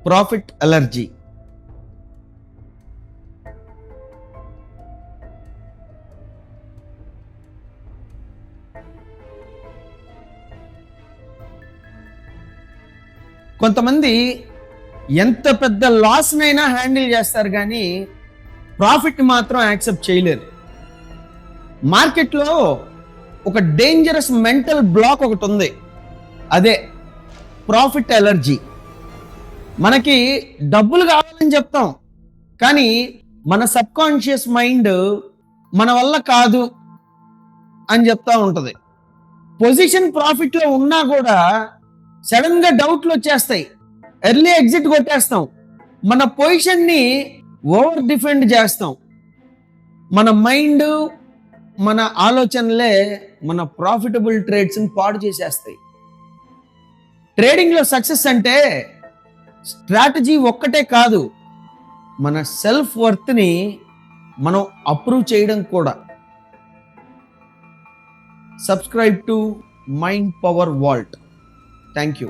Profit allergy. కొంతమంది ఎంత పెద్ద లాస్నైనా హ్యాండిల్ చేస్తారు కానీ ప్రాఫిట్ మాత్రం యాక్సెప్ట్ చేయలేరు. మార్కెట్లో ఒక డేంజరస్ మెంటల్ బ్లాక్ ఒకటి ఉంది, అదే ప్రాఫిట్ అలర్జీ. మనకి డబ్బులు కావాలని చెప్తాం కానీ మన సబ్ కాన్షియస్ మైండ్ మన వల్ల కాదు అని చెప్తా ఉంటుంది. పొజిషన్ ప్రాఫిట్లో ఉన్నా కూడా సడన్ గా డౌట్లు వచ్చేస్తాయి, ఎర్లీ ఎగ్జిట్ కొట్టేస్తాం, మన పొజిషన్ని ఓవర్ డిఫెండ్ చేస్తాం. మన మైండ్, మన ఆలోచనలే మన ప్రాఫిటబుల్ ట్రేడ్స్ని పాడు చేసేస్తాయి. ట్రేడింగ్లో సక్సెస్ అంటే స్ట్రాటజీ ఒక్కటే కాదు, మన సెల్ఫ్ వర్త్ని మనం అప్రూవ్ చేయడం కూడా. Subscribe to Mind Power Vault. Thank you.